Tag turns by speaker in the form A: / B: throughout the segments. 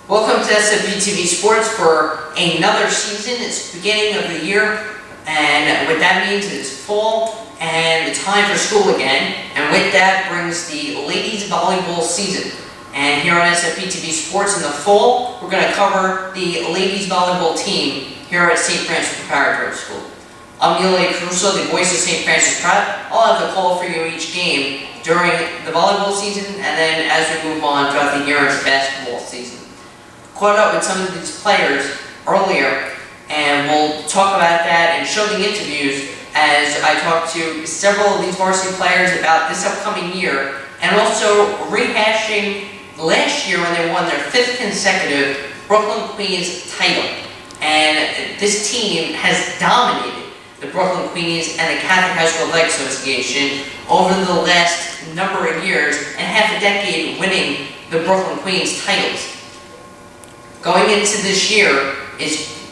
A: Welcome to SFP TV Sports for another season. It's the beginning of the year, and what that means is fall and it's time for school again. And with that brings the ladies volleyball season. And here on SFP TV Sports in the fall, we're going to cover the ladies volleyball team here at St. Francis Preparatory School. I'm Lady Carousso, the voice of St. Francis Prep. I'll have the call for you each game during the volleyball season, and then as we move on throughout the year into basketball season. Caught up with some of these players earlier, and we'll talk about that and show the interviews as I talk to several of these varsity players about this upcoming year, and also rehashing last year when they won their 5th consecutive Brooklyn Queens title. And this team has dominated the Brooklyn Queens and the Catholic High School Athletic Association over the last number of years, and half a decade winning the Brooklyn Queens titles. Going into this year,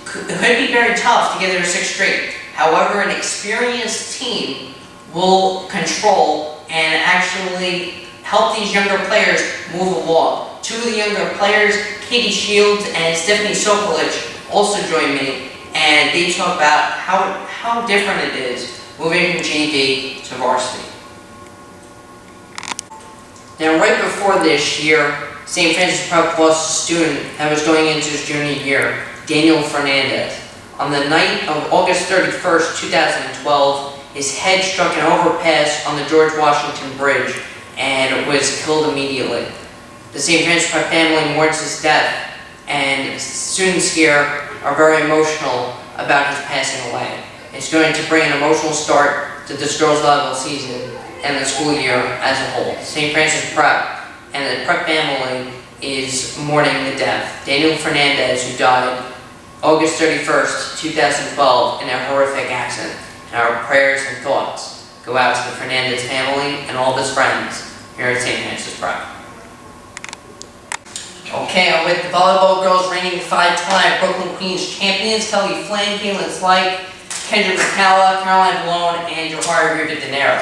A: could be very tough to get their 6th straight. However, an experienced team will control and actually help these younger players move along. 2 of the younger players, Katie Shields and Stephanie Sokolich, also joined me, and they talk about how different it is moving from JV to varsity. Now, right before this year, St. Francis Prep lost a student that was going into his junior year, Daniel Fernandez. On the night of August 31st, 2012, his head struck an overpass on the George Washington Bridge and was killed immediately. The St. Francis Prep family mourns his death, and students here are very emotional about his passing away. It's going to bring an emotional start to this girls' volleyball season and the school year as a whole. St. Francis Prep and the Prep family is mourning the death. Daniel Fernandez, who died August 31st, 2012 in a horrific accident. And our prayers and thoughts go out to the Fernandez family and all of his friends here at St. Francis Prep. Okay, I'm with the volleyball girls reigning 5-time Brooklyn Queens champions, Kelly Flynn, Caitlin Slyke, Kendra McCalla, Caroline Malone, and Johari Rivadeneira.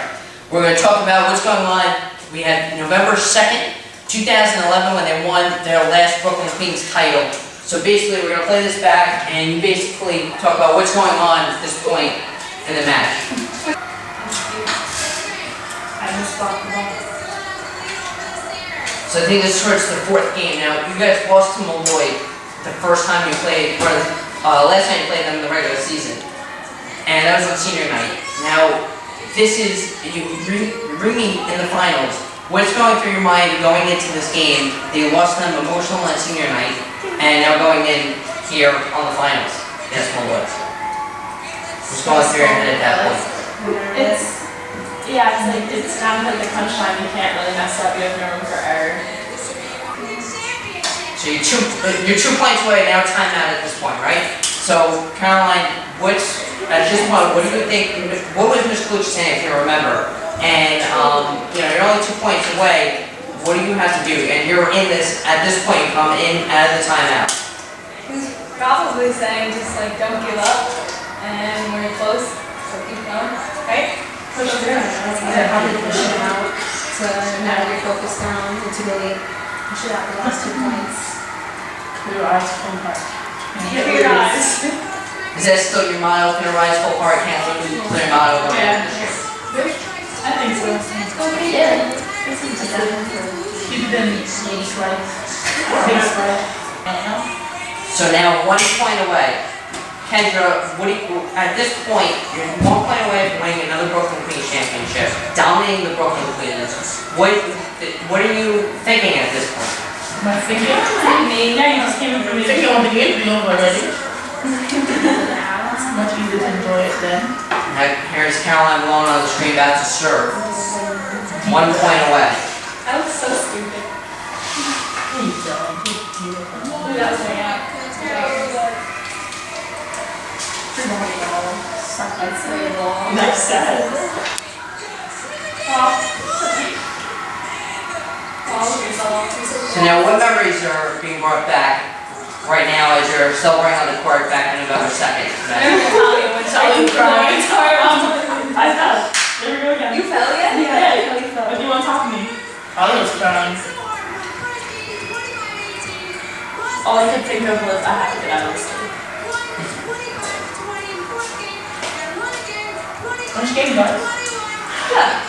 A: We're going to talk about what's going on. We had November 2nd, 2011 when they won their last Brooklyn Queens title. So basically we're going to play this back and you basically talk about what's going on at this point in the match. So I think this starts the 4th game. Now you guys lost to Malloy the first time you played, or last time you played them in the regular season. And that was on senior night. Now this is, you're meeting in the finals. What's going through your mind going into this game? They lost them emotional on senior night, and now going in here on the finals. Yes, Malloy. What's going through your head at that point?
B: It's down to the crunch time. You can't really mess up. You have no room for error.
A: So you're 2 points away now, timeout at this point, right? So Caroline, at this point, what do you think? What was Ms. Kluch saying, if you remember? And you're only 2 points away. What do you have to do? And you're in this at this point. You come in out of the timeout.
B: He's probably saying just don't give up, and we're close, so keep going, right?
C: Push it down. Probably push it out to now refocus down and to really push it out the last 2 points.
B: Clear your eyes, full heart. Clear your eyes.
A: Is that still your motto? Clear your eyes, full heart, can't lose. Clear motto.
B: Yeah. I think so.
C: Yeah.
B: Keep them ladies' life.
A: So now 1 point away. Kendra, at this point, you're 1 point away from winning another Brooklyn Queens championship, dominating the Brooklyn Queens. What are you thinking at this point?
B: My thinking? Yeah, you just came in for me. Thinking on the game over already. It's much easier to enjoy it then.
A: Now, here's Caroline Malone on the screen about to serve. 1 point away.
B: That was so stupid. That was my app. Next set.
A: So now what memories are being brought back right now as you're celebrating on the court back on November 2nd?
B: I fell. There we go again.
C: You fell yet?
B: Yeah. But you want to talk to me? I was crying. all I could think of was I had to get out of the city. Which game does? Yeah.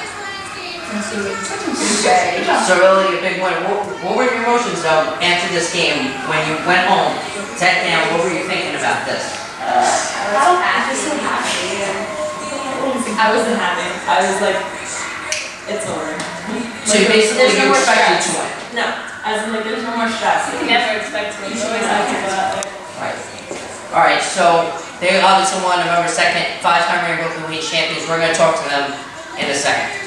A: So really a big one. What were your emotions though after this game when you went home, sat down? What were you thinking about this?
B: I wasn't happy. I was like, it's over.
A: So you basically you expected to win.
B: No, I was like, there's no more stress. You never expect to win. You always have to go out there.
A: Right. All right. So they obviously won November 2nd, 5-time reigning Brooklyn League champions. We're going to talk to them in a second.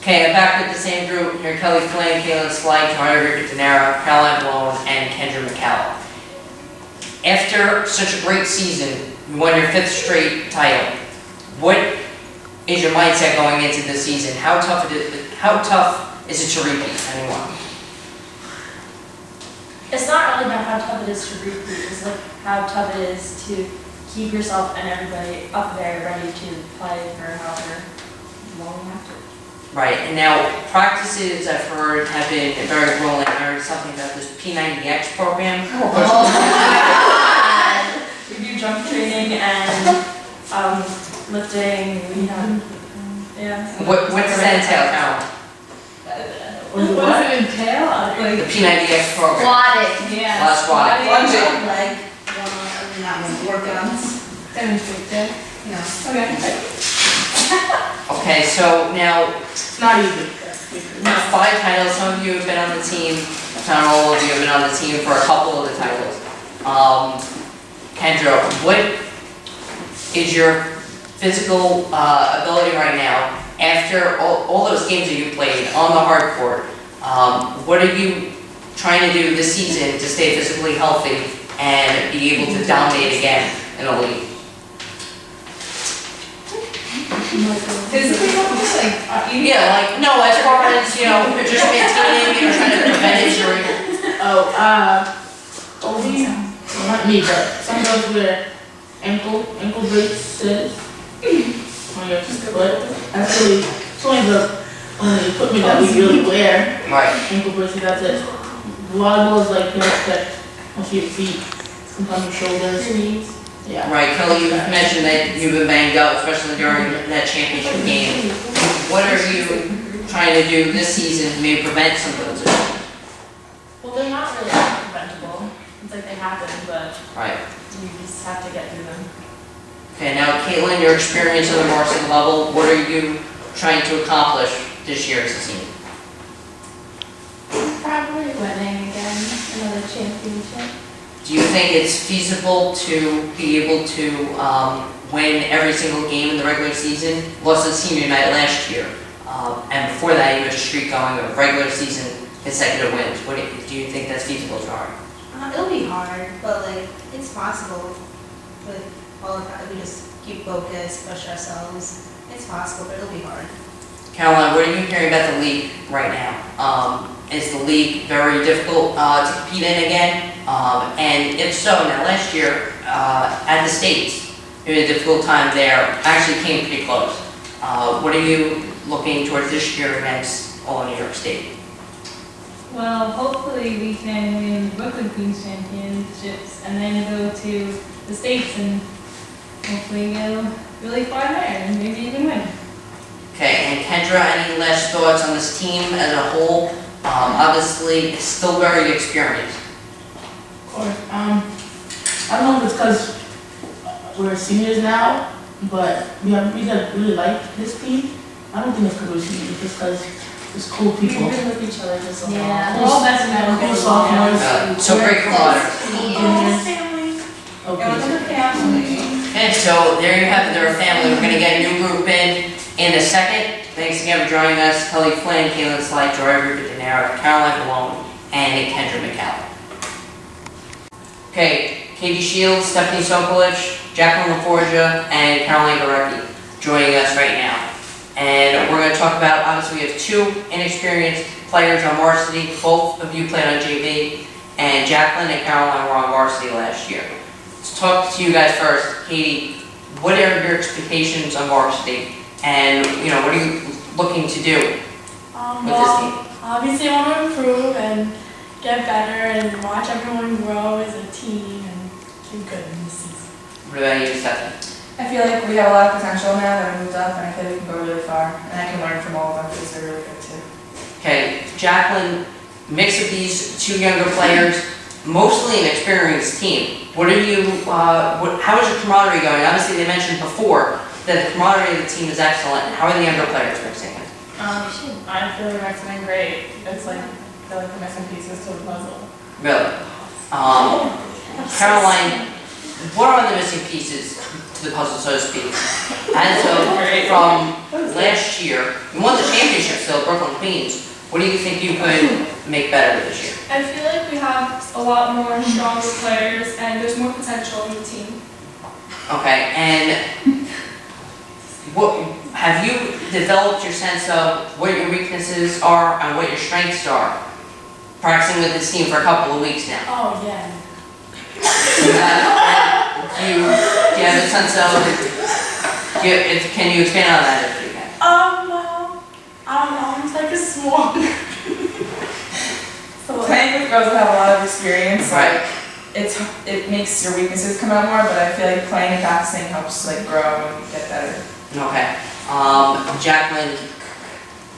A: Okay, I'm back with the same group. Here, Kelly Flynn, Caitlin Slight, Margaret Denaro, Caroline Malone, and Kendra McCallum. After such a great season, you won your 5th straight title. What is your mindset going into this season? How tough is it to repeat anymore?
B: It's not really about how tough it is to repeat. It's like how tough it is to keep yourself and everybody up there ready to play for however long you have to.
A: Right, and now practices I've heard have been very grueling. I heard something about this P90X program.
B: We do jump training and lifting. We have, yeah.
A: What does that entail, Carol?
C: What does it entail?
A: The P90X program.
C: Squatting. Yeah.
A: A lot of squatting.
C: Lunging. Like, workouts. Demonstrate that. Yeah. Okay.
A: Okay, so now
B: It's not easy.
A: 5 titles. Some of you have been on the team. If not all of you have been on the team for a couple of the titles. Kendra, what is your physical ability right now after all those games that you played on the hard court? What are you trying to do this season to stay physically healthy and be able to dominate again in the league?
C: Physically healthy?
A: Yeah, like, no, as far as, just maintaining, trying to prevent injury.
D: Not me, but some girls wear ankle braces on your foot. Actually, it's only the equipment that we really wear.
A: Right.
D: Ankle braces, that's it. Volleyball is like you expect onto your feet, sometimes your shoulders.
B: Your knees.
D: Yeah.
A: Right, Kelly, you mentioned that you've been banged up, especially during that championship game. What are you trying to do this season to maybe prevent some of those injuries?
B: Well, they're not really preventable. It's like they happen, but
A: Right.
B: you just have to get through them.
A: Okay, now Caitlin, your experience at the varsity level, what are you trying to accomplish this year as a team?
C: Probably winning again, another championship.
A: Do you think it's feasible to be able to win every single game in the regular season? Lost the senior night last year, and before that you had a streak going of regular season consecutive wins. Do you think that's feasible, Tara?
C: It'll be hard, but like, it's possible. With all of that, we just keep focused, push ourselves. It's possible, but it'll be hard.
A: Caroline, what are you hearing about the league right now? Is the league very difficult to compete in again? And if so, now last year at the States, you had a difficult time there. Actually came pretty close. What are you looking towards this year against all New York State?
E: Well, hopefully we can win Brooklyn Queens Championships and then go to the States and hopefully go really far there and maybe even win.
A: Okay, and Kendra, any last thoughts on this team as a whole? Obviously, it's still very experienced.
D: Of course. I don't know if it's because we're seniors now, but we really like this team. I don't think it's because we're seniors, it's because it's cool people.
B: We've been with each other just a
E: Yeah,
B: while.
E: we're all best friends.
D: Cool sophomores.
A: So great camaraderie.
D: Okay.
A: And so there you have it, they're a family. We're going to get a new group in a second. Thanks again for joining us. Kelly Flynn, Caitlin Slight, Joy Denaro, Caroline Malone, and Kendra McCallum. Okay, Katie Shields, Stephanie Sokolich, Jacqueline LaForgia, and Caroline Gorecki joining us right now. And we're going to talk about, obviously we have 2 inexperienced players on varsity. Both of you played on JV, and Jacqueline and Caroline were on varsity last year. Let's talk to you guys first. Katie, what are your expectations on varsity? And, what are you looking to do with this team?
B: Obviously, I want to improve and get better and watch everyone grow as a team and do good in this season.
A: What about you, Stephanie?
F: I feel like we have a lot of potential now that we moved up, and I feel like we can go really far. And I can learn from all of them because they're really good too.
A: Okay, Jacqueline, mix of these two younger players, mostly an experienced team. How is your camaraderie going? Obviously, they mentioned before that the camaraderie of the team is excellent. How are the younger players mixing it?
D: I feel like mixing in great. It's like, I feel like the missing pieces to the puzzle.
A: Really? Caroline, what are the missing pieces to the puzzle, so to speak? As of from last year, you won the championship still, Brooklyn Queens. What do you think you could make better this year?
E: I feel like we have a lot more stronger players and there's more potential in the team.
A: Okay, and what have you developed your sense of what your weaknesses are and what your strengths are? Practicing with this team for a couple of weeks now.
B: Oh, yeah.
A: Do you have a sense of, can you expand on that if you can?
B: Well, I'm like a small. So
F: Playing with girls that have a lot of experience,
A: Right.
F: it makes your weaknesses come out more. But I feel like playing and practicing helps like grow and get better.
A: Okay. Jacqueline,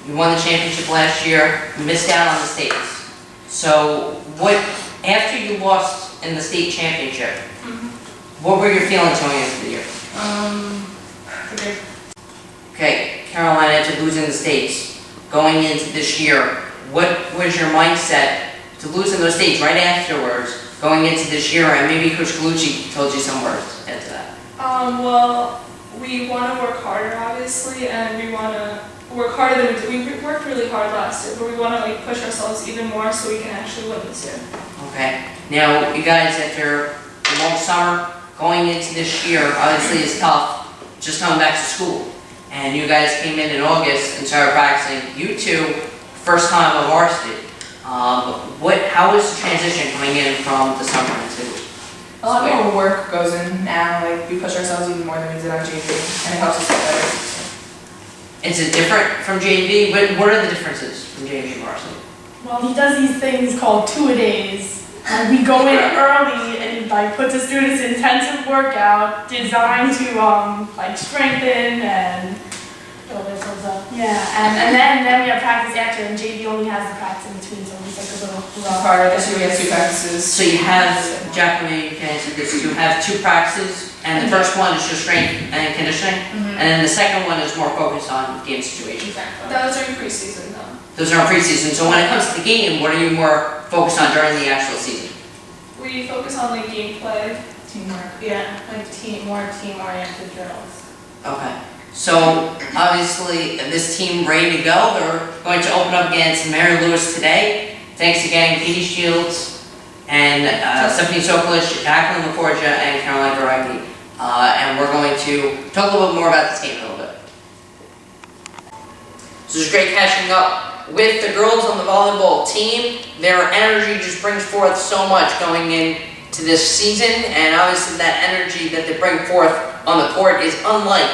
A: you won the championship last year, you missed out on the states. So after you lost in the state championship, what were your feelings going into the year?
D: Okay.
A: Okay, Carolina, after losing the states, going into this year, what was your mindset to lose in those states right afterwards, going into this year, and maybe Coach Carousso told you some words into that?
E: Well, we want to work harder, obviously, and we want to work harder than we did. We worked really hard last year, but we want to like push ourselves even more so we can actually win this year.
A: Okay. Now, you guys, after a long summer, going into this year, obviously is tough, just coming back to school. And you guys came in August and started practicing. You two, first time on varsity. How was the transition coming in from the summer into?
F: A lot more work goes in now. Like we push ourselves even more than we did on JV, and it helps us get better.
A: Is it different from JV? What are the differences from JV and varsity?
B: Well, he does these things called two-a-days. We go in early and like put the students in intensive workout designed to like strengthen and build themselves up. Yeah, and then we have practice after, and JV only has the practice in between, so it's like a little rough.
F: Harder this year. We have 2 practices.
A: So you have, Jacqueline, you can answer this, you have 2 practices, and the first one is just strength and conditioning, and then the second one is more focused on game situations.
E: Those are in preseason though.
A: Those are in preseason, so when it comes to the game, what are you more focused on during the actual season?
E: We focus on like gameplay.
F: Teamwork.
D: Yeah, like more team-oriented drills.
A: Okay. So, obviously, this team ready to go. They're going to open up against Mary Lewis today. Thanks again, Katie Shields, and Stephanie Sokolich, Jacqueline LaForgia, and Caroline Garagni. And we're going to talk a little bit more about this game in a little bit. So it was great catching up with the girls on the volleyball team. Their energy just brings forth so much going into this season, and obviously that energy that they bring forth on the court is unlike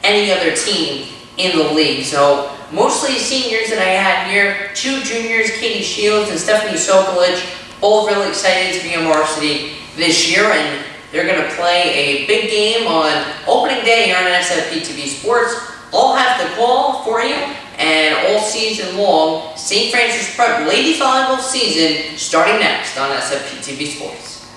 A: any other team in the league. So mostly seniors that I had here, 2 juniors, Katie Shields and Stephanie Sokolich, both really excited to be on varsity this year, and they're going to play a big game on opening day here on SFP TV Sports. I'll have the call for you, and all season long, St. Francis Prep Ladies Volleyball season starting next on SFP TV Sports.